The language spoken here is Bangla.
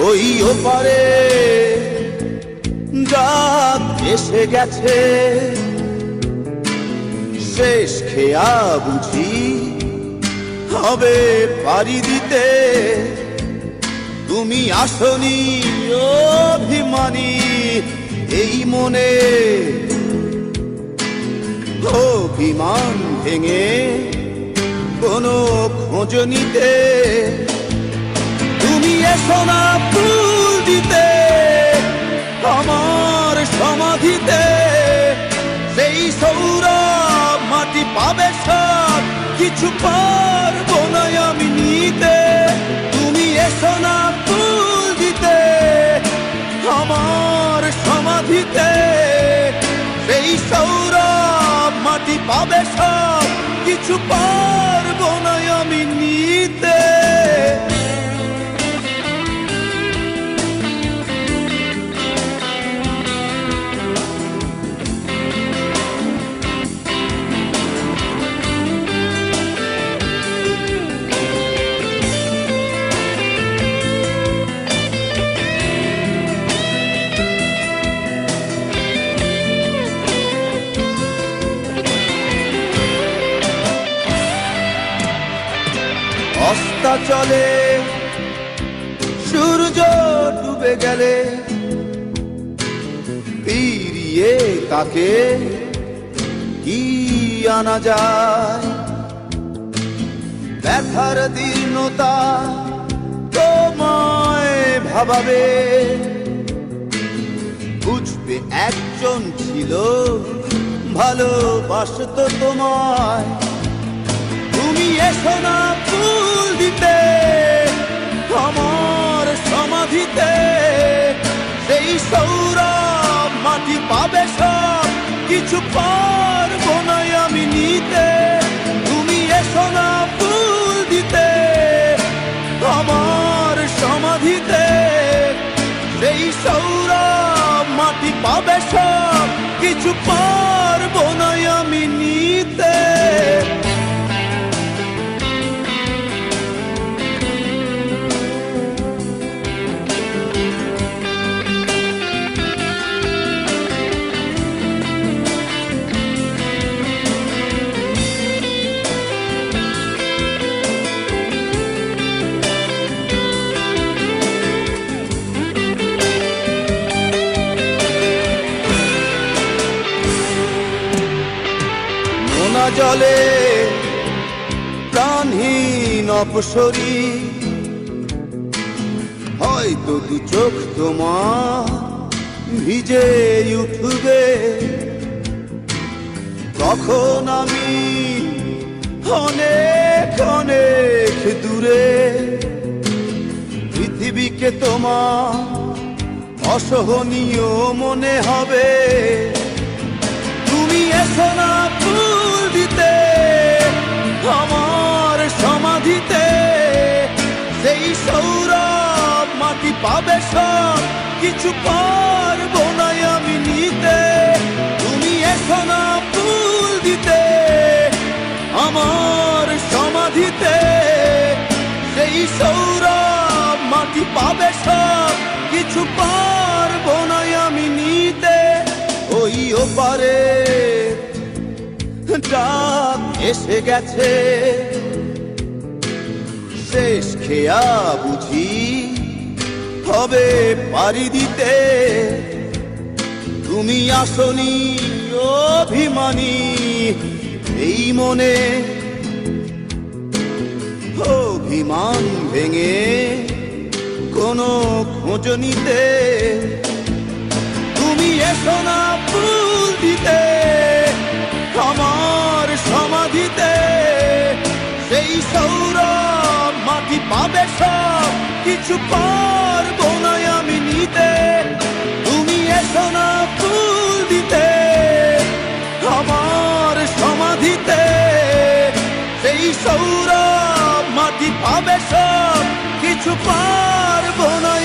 ওই ওপারে রাত এসে গেছে, শেষ খেয়া বুঝি হবে পাড়ি দিতে। তুমি আসনি অভিমানী এই মনে, অভিমান ভেঙে কোনো খোঁজ নিতে। তুমি এসো না ফুল দিতে আমার সমাধিতে, সেই সৌরভ মাটি পাবে সব কিছু পারবো না আমি নিতে। তুমি এসো না ফুল দিতে আমার সমাধিতে, সেই সৌরভ মাটি পাবে সব কিছু পারবো না আমি নিতে। অস্তা চলে সূর্য ডুবে গেলে, ফিরিয়ে তাকে কি আনা যায়? ব্যথার দীর্ণতা তোমায় ভাবাবে, বুঝবে একজন ছিল ভালোবাসতো তোমায়। তুমি এসো না ফুল দিতে আমার সমাধিতে, সেই সৌরভ মাটি পাবে সব কিছু পারবো না আমি নিতে। তুমি এসো না ফুল দিতে আমার সমাধিতে, সেই সৌরভ মাটি পাবে সব কিছু পারবো না আমি নিতে। জলে প্রাণহীন অপসরী, হয়তো দু চোখ তোমার ভিজে উঠবে। তখন আমি অনেক অনেক দূরে, পৃথিবীকে তোমার অসহনীয় মনে হবে। তুমি এসো না ফুল দিতে আমার সমাধিতে, সেই সৌরভ মাটি পাবে সব কিছু পারবো না আমি নিতে। তুমি এসো না ফুল দিতে আমার সমাধিতে, সেই সৌরভ মাটি পাবে সব কিছু পারবো না আমি নিতে। ওই ওপারে রাত এসে গেছে, শেষ খেয়া বুঝি হবে পাড়ি দিতে। তুমি আসনি অভিমানী এই মনে, অভিমান ভেঙে কোনো খোঁজ নিতে। তুমি এসো না ফুল দিতে আমার সমাধিতে, সেই সৌরভ মাটি পাবে সব কিছু পারবো না আমি নিতে। তুমি এসো না ফুল দিতে আমার সমাধিতে, সেই সৌরভ মাটি পাবে সব কিছু পারবো না।